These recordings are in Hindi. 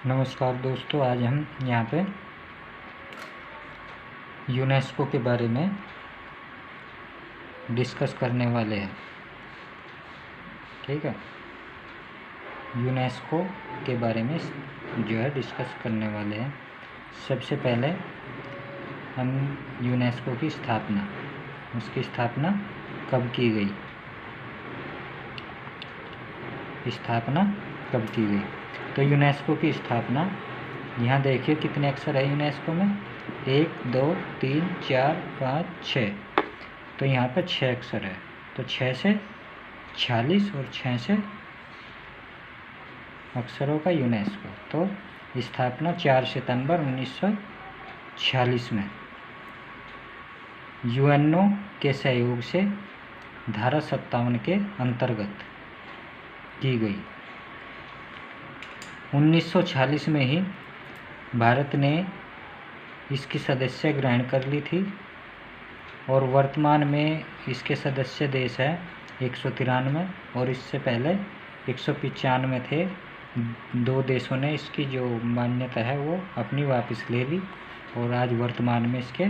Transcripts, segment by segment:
नमस्कार दोस्तों, आज हम यहाँ पे यूनेस्को के बारे में डिस्कस करने वाले हैं। ठीक है, यूनेस्को के बारे में जो है डिस्कस करने वाले हैं। सबसे पहले हम यूनेस्को की स्थापना, उसकी स्थापना कब की गई, तो यूनेस्को की स्थापना, यहाँ देखिए कितने अक्षर है यूनेस्को में, 1 2 3 4 5 6, तो यहाँ पर 6 अक्षर है। तो 6 से 46 और 6 से अक्षरों का यूनेस्को। तो स्थापना 4 सितंबर 1946 में यूएनओ के सहयोग से धारा 57 के अंतर्गत की गई। 1946 में ही भारत ने इसकी सदस्य ग्रहण कर ली थी और वर्तमान में इसके सदस्य देश है 193 और इससे पहले 195 थे। 2 देशों ने इसकी जो मान्यता है वो अपनी वापस ले ली और आज वर्तमान में इसके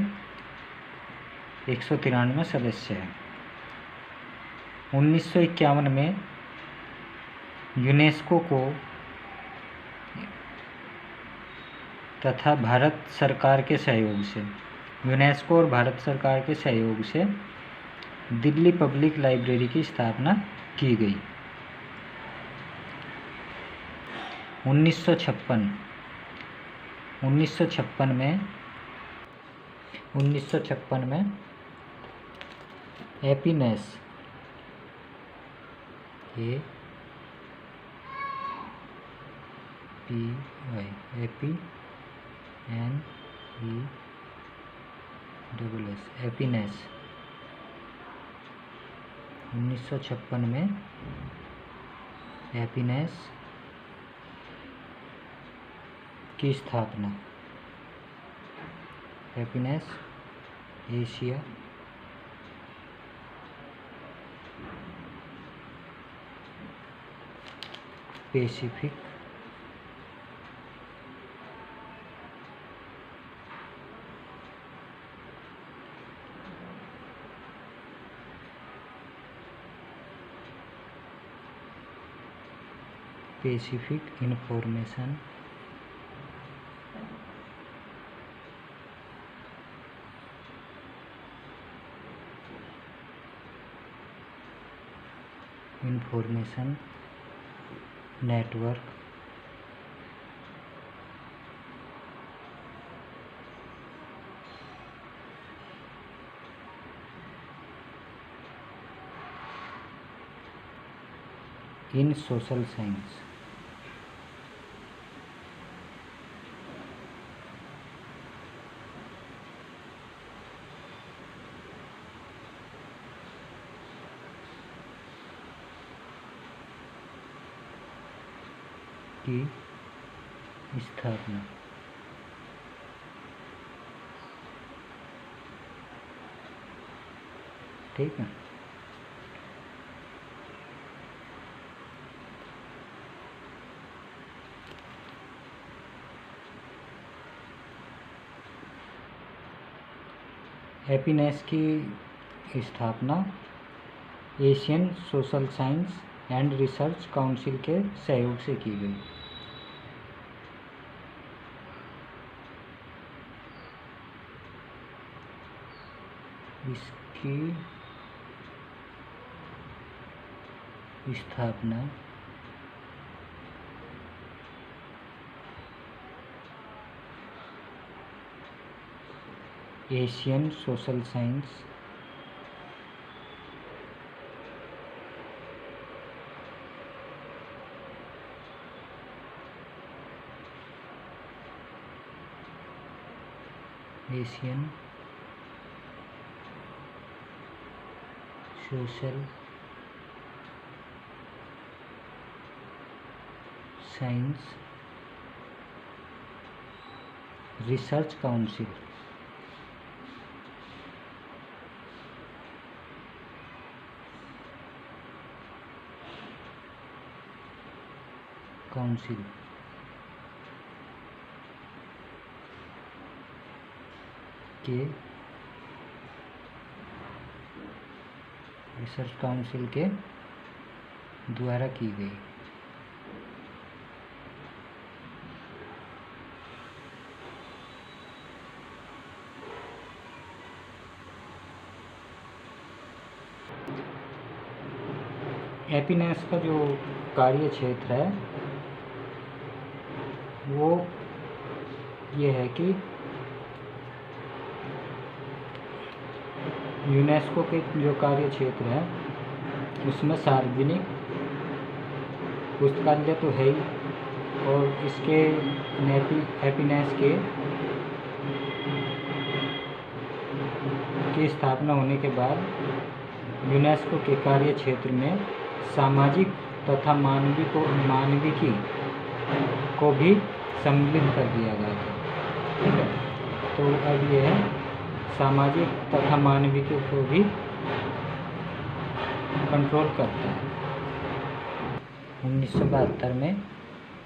193 सदस्य हैं। 1951 में यूनेस्को को तथा भारत सरकार के सहयोग से, यूनेस्को और भारत सरकार के सहयोग से दिल्ली पब्लिक लाइब्रेरी की स्थापना की गई। 1956 में हैप्पीनेस हैप्पीनेस 1956 में हैप्पीनेस की स्थापना, happiness Asia Pacific information network इन सोशल साइंस की स्थापना। ठीक है, हैप्पीनेस की स्थापना Asian social science and research council के सहयोग से की गई। इसकी स्थापना Asian social science Asian social science research council के रिसर्च काउंसिल के द्वारा की गई। हैप्पीनेस का जो कार्य क्षेत्र है वो ये है कि यूनेस्को के जो कार्य क्षेत्र है उसमें सार्वजनिक पुस्तकालय तो है ही, और इसके हैप्पीनेस की स्थापना होने के बाद यूनेस्को के कार्य क्षेत्र में सामाजिक तथा मानविकी को भी सम्मिलित कर दिया गया था। ठीक है, तो अब यह सामाजिक तथा मानविकी को भी कंट्रोल करता है। 1972 में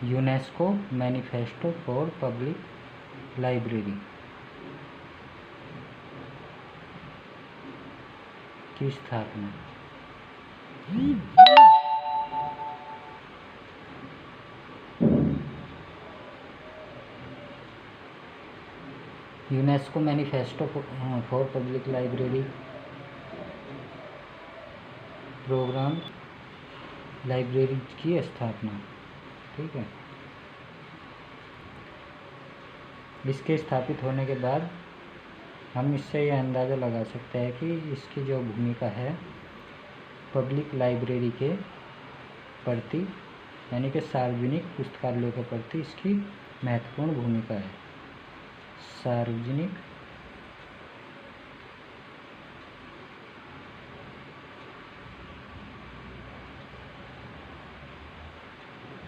UNESCO manifesto for public library की स्थापना। UNESCO manifesto for public library programme library की स्थापना। ठीक है, इसके स्थापित होने के बाद हम इससे यह अंदाज़ा लगा सकते हैं कि इसकी जो भूमिका है पब्लिक लाइब्रेरी के प्रति यानी कि सार्वजनिक पुस्तकालयों के प्रति इसकी महत्वपूर्ण भूमिका है। सार्वजनिक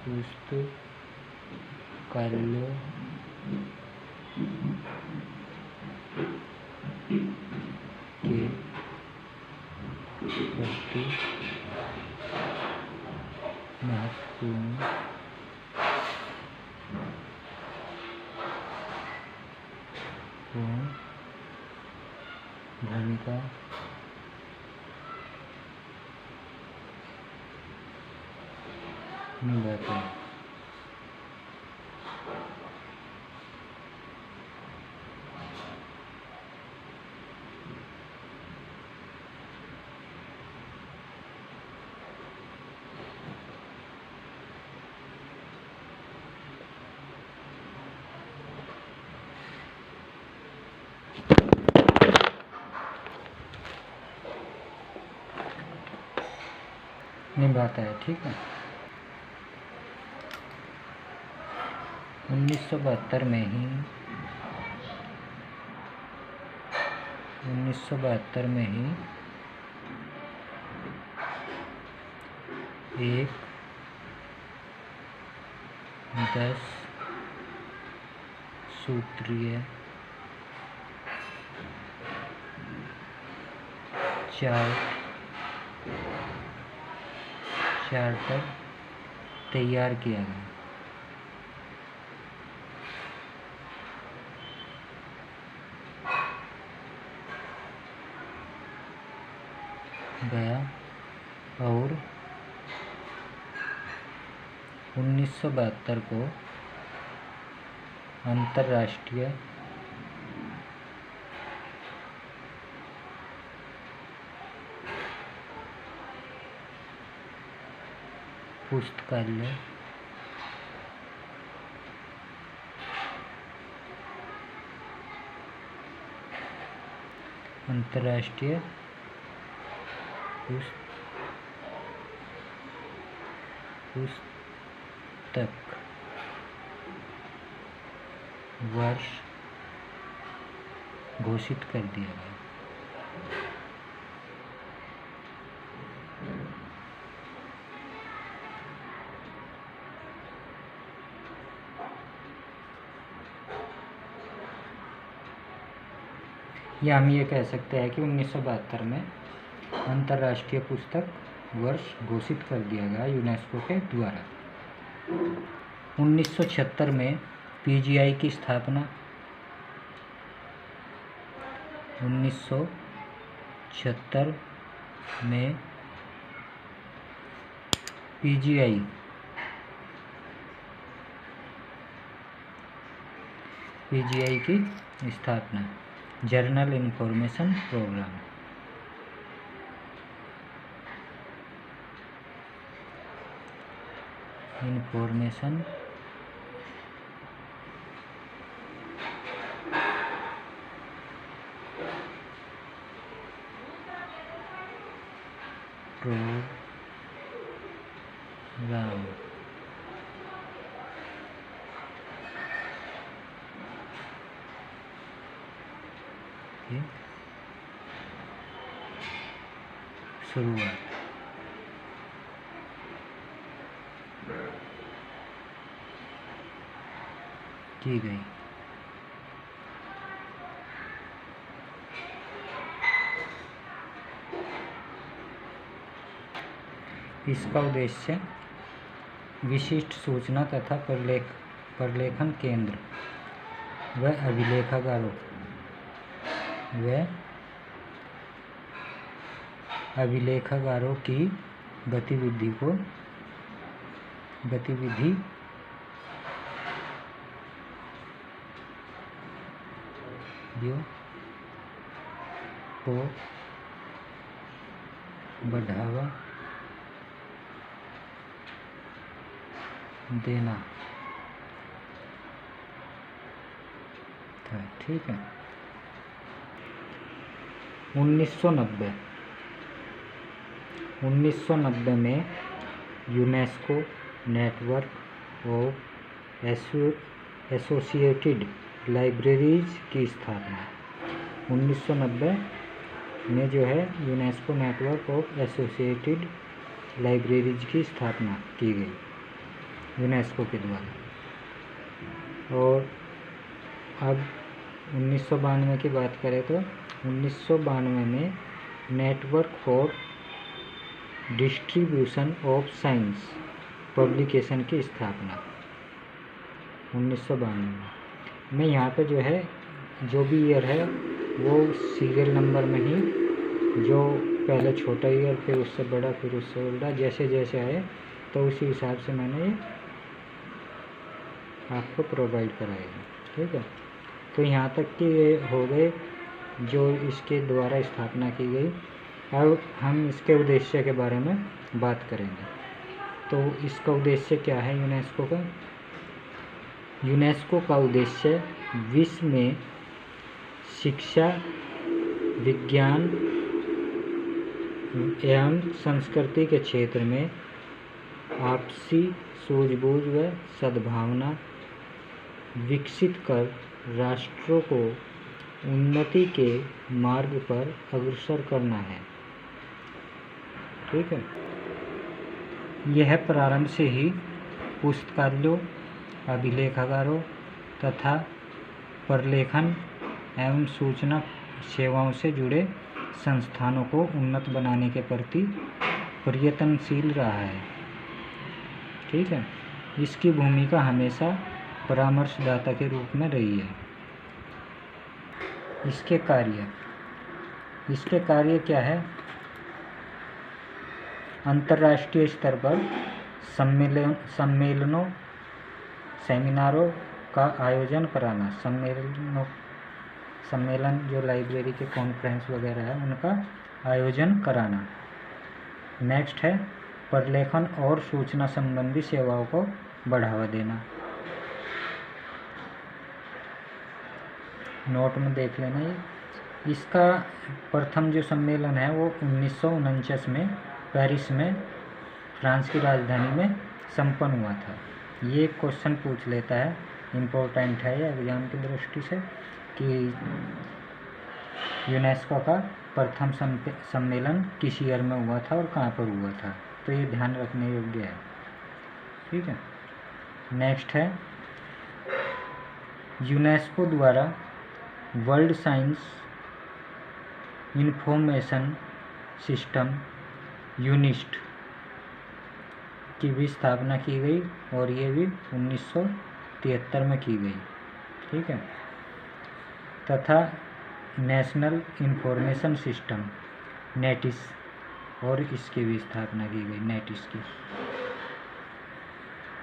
पुस्तकालयों के प्रति महत्वपूर्ण भूमिका निभाता है। ठीक है, 1972 में ही एक 10 सूत्रीय चार्टर तैयार किया गया और 1972 को अंतर्राष्ट्रीय पुस्तकालय अंतर्राष्ट्रीय पुस्तक वर्ष घोषित कर दिया गया। या हम ये कह सकते हैं कि 1972 में अंतर्राष्ट्रीय पुस्तक वर्ष घोषित कर दिया गया यूनेस्को के द्वारा। 1976 में पीजीआई की स्थापना 1976 में पीजीआई की स्थापना, general information programme. Information programme की शुरुआत की गई। इसका उद्देश्य विशिष्ट सूचना तथा प्रलेखन केंद्र व अभिलेखागारों की गतिविधि को बढ़ावा देना था। ठीक है। 1990 में UNESCO network of associated libraries की स्थापना। 1990 में जो है UNESCO network of associated libraries की स्थापना की गई यूनेस्को के द्वारा। और अब 1992 की बात करें तो 1992 में network for distribution of science publication की स्थापना 1992 में। यहाँ पे जो है जो भी ईयर है वो सीरियल नंबर में ही, जो पहले छोटा ईयर फिर उससे बड़ा फिर उससे बड़ा जैसे जैसे आए तो उसी हिसाब से मैंने ये आपको प्रोवाइड कराएगा। ठीक है। तो यहाँ तक कि ये हो गए जो इसके द्वारा स्थापना की गई। अब हम इसके उद्देश्य के बारे में बात करेंगे। तो इसका उद्देश्य क्या है यूनेस्को का? यूनेस्को का उद्देश्य विश्व में शिक्षा, विज्ञान एवं संस्कृति के क्षेत्र में आपसी सूझबूझ व सद्भावना विकसित कर राष्ट्रों को उन्नति के मार्ग पर अग्रसर करना है। ठीक है। यह प्रारंभ से ही पुस्तकालयों, अभिलेखागारों तथा प्रलेखन एवं सूचना सेवाओं से जुड़े संस्थानों को उन्नत बनाने के प्रति प्रयत्नशील रहा है। ठीक है। इसकी भूमिका हमेशा परामर्शदाता के रूप में रही है। इसके कार्य क्या है? अंतर्राष्ट्रीय स्तर पर सम्मेलनों, सेमिनारों का आयोजन कराना। सम्मेलन जो लाइब्रेरी के कॉन्फ्रेंस वगैरह है उनका आयोजन कराना। नेक्स्ट है प्रलेखन और सूचना संबंधी सेवाओं को बढ़ावा देना। नोट में देख लेना ये। इसका प्रथम जो सम्मेलन है वो 1949 में पेरिस में फ्रांस की राजधानी में संपन्न हुआ था। ये क्वेश्चन पूछ लेता है, इम्पोर्टेंट है ये एग्जाम की दृष्टि से, कि यूनेस्को का प्रथम सम्मेलन किस ईयर में हुआ था और कहाँ पर हुआ था। तो ये ध्यान रखने योग्य है। ठीक है। नेक्स्ट है यूनेस्को द्वारा world science information system Unionist की भी स्थापना की गई और ये भी 1973 में की गई। ठीक है। तथा नेशनल इंफॉर्मेशन सिस्टम नेटिस और इसकी भी स्थापना की गई। नेटिस की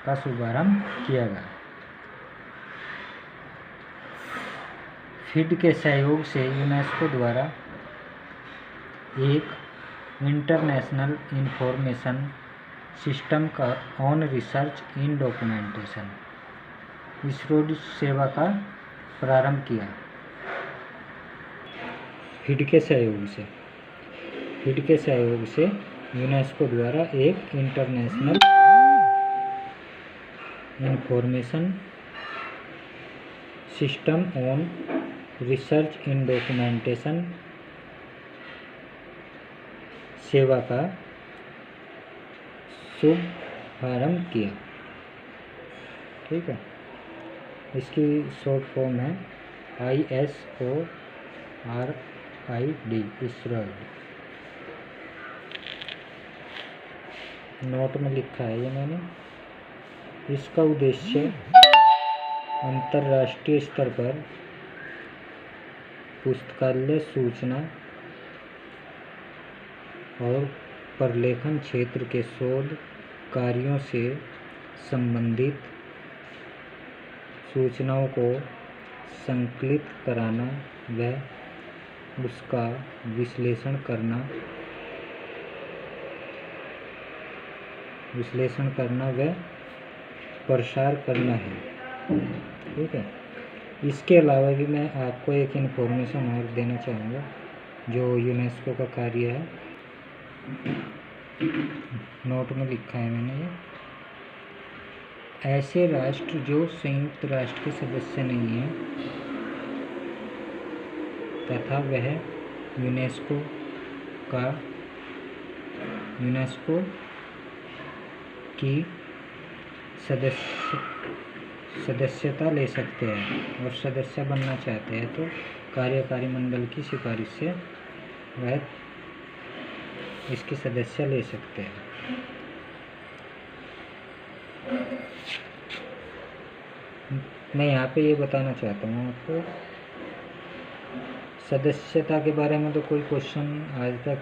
का शुभारंभ किया गया। फिड के सहयोग से यूनेस्को द्वारा एक इंटरनेशनल इंफॉर्मेशन सिस्टम का on research in documentation ISRO सेवा का प्रारंभ किया। फिड के सहयोग से यूनेस्को द्वारा एक international information system on research in documentation सेवा का शुभारंभ किया। ठीक है, इसकी शॉर्ट फॉर्म है ISORID इसरो। नोट में लिखा है ये मैंने। इसका उद्देश्य अंतर्राष्ट्रीय स्तर पर पुस्तकालय सूचना और प्रलेखन क्षेत्र के शोध कार्यों से संबंधित सूचनाओं को संकलित कराना व उसका विश्लेषण करना व प्रसार करना है। ठीक है, इसके अलावा भी मैं आपको एक इन्फॉर्मेशन और देना चाहूँगा जो यूनेस्को का कार्य है। नोट में लिखा है मैंने ये। ऐसे राष्ट्र जो संयुक्त राष्ट्र के सदस्य नहीं हैं तथा वह यूनेस्को की सदस्यता ले सकते हैं और सदस्य बनना चाहते हैं तो कार्यकारी मंडल की सिफारिश से वह इसकी सदस्य ले सकते हैं। मैं यहाँ पे ये बताना चाहता हूँ आपको, सदस्यता के बारे में तो कोई क्वेश्चन आज तक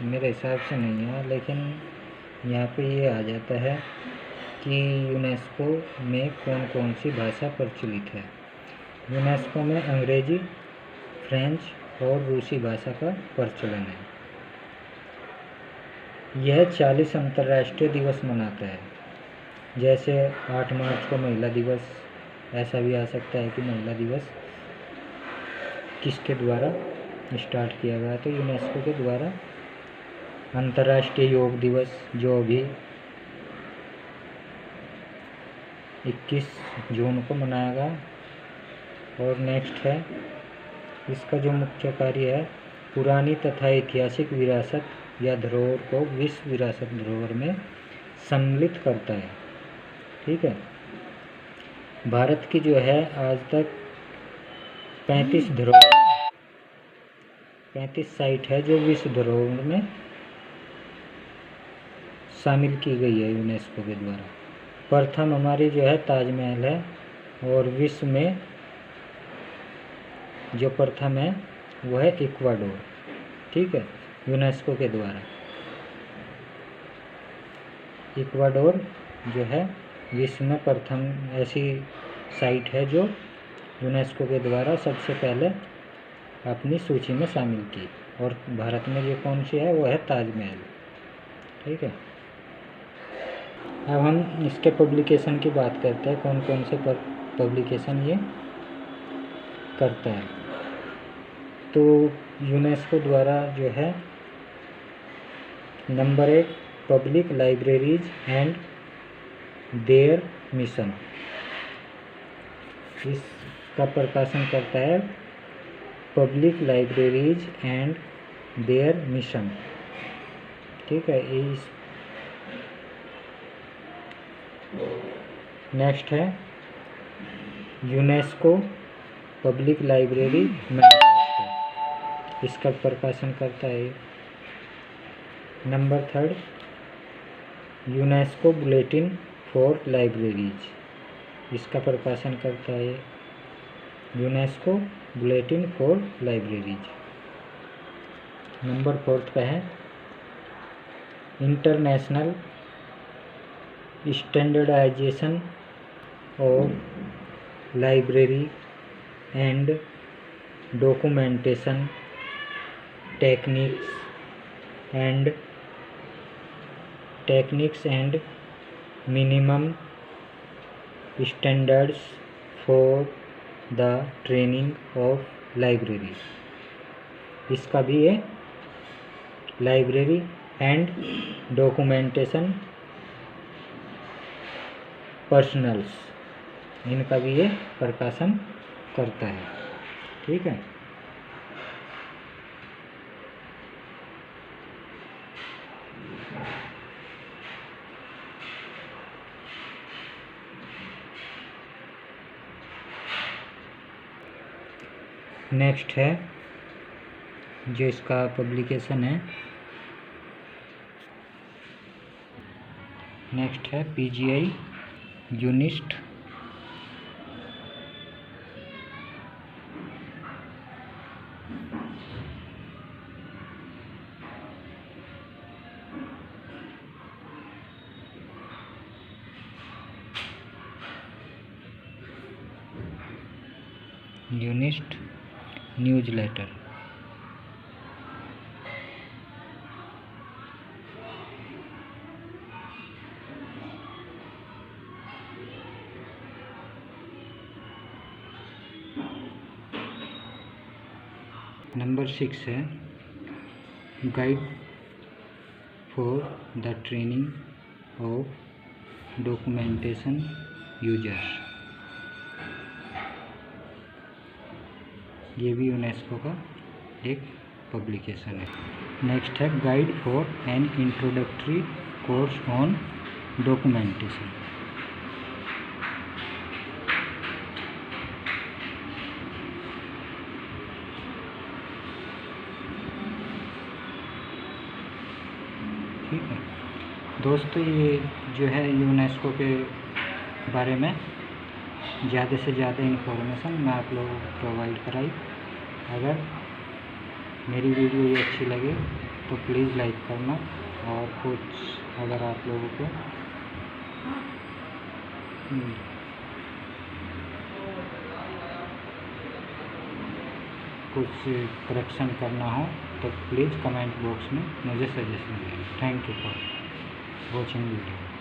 मेरे हिसाब से नहीं है, लेकिन यहाँ पे ये आ जाता है कि यूनेस्को में कौन कौन सी भाषा प्रचलित है। यूनेस्को में अंग्रेजी, फ्रेंच और रूसी भाषा का प्रचलन है। यह 40 अंतर्राष्ट्रीय दिवस मनाता है, जैसे 8 मार्च को महिला दिवस। ऐसा भी आ सकता है कि महिला दिवस किसके द्वारा स्टार्ट किया गया, तो यूनेस्को के द्वारा। अंतर्राष्ट्रीय योग दिवस जो अभी 21 जून को मनाया गया। और नेक्स्ट है, इसका जो मुख्य कार्य है, पुरानी तथा ऐतिहासिक विरासत या धरोहर को विश्व विरासत धरोहर में सम्मिलित करता है। ठीक है, भारत की जो है आज तक 35 साइट है जो विश्व धरोहर में शामिल की गई है यूनेस्को के द्वारा। प्रथम हमारी जो है ताजमहल है, और विश्व में जो प्रथम है वो है इक्वाडोर। ठीक है, यूनेस्को के द्वारा इक्वाडोर जो है विश्व में प्रथम ऐसी साइट है जो यूनेस्को के द्वारा सबसे पहले अपनी सूची में शामिल की। और भारत में जो कौन सी है वो है ताजमहल। ठीक है, अब हम इसके पब्लिकेशन की बात करते हैं, कौन कौन से पब्लिकेशन ये करता है। तो यूनेस्को द्वारा जो है number 1 public libraries and there mission, इसका प्रकाशन करता है public libraries and there mission. ठीक है, इस नेक्स्ट है यूनेस्को पब्लिक लाइब्रेरी मैनिफेस्टो, इसका प्रकाशन करता है। Number 3 UNESCO bulletin for libraries, इसका प्रकाशन करता है। UNESCO bulletin for libraries. Number 4 पे है international standardisation of library and documentation techniques and minimum standards for the training of library. इसका भी है लाइब्रेरी एंड डॉक्यूमेंटेशन पर्सनल्स, इनका भी ये प्रकाशन करता है। ठीक है। नेक्स्ट है जो इसका पब्लिकेशन है, नेक्स्ट है पीजीआई यूनिस्ट न्यूज़लेटर। नंबर 6 है guide for the training of documentation users. ये भी यूनेस्को का एक पब्लिकेशन है। नेक्स्ट है guide for an introductory course on documentation. ठीक है दोस्तों, ये जो है यूनेस्को के बारे में ज़्यादा से ज़्यादा इन्फॉर्मेशन मैं आप लोगों को प्रोवाइड कराई। अगर मेरी वीडियो ये अच्छी लगे तो प्लीज़ लाइक करना, और कुछ अगर आप लोगों को कुछ करेक्शन करना हो तो प्लीज़ कमेंट बॉक्स में मुझे सजेशन दें। Thank you for watching video.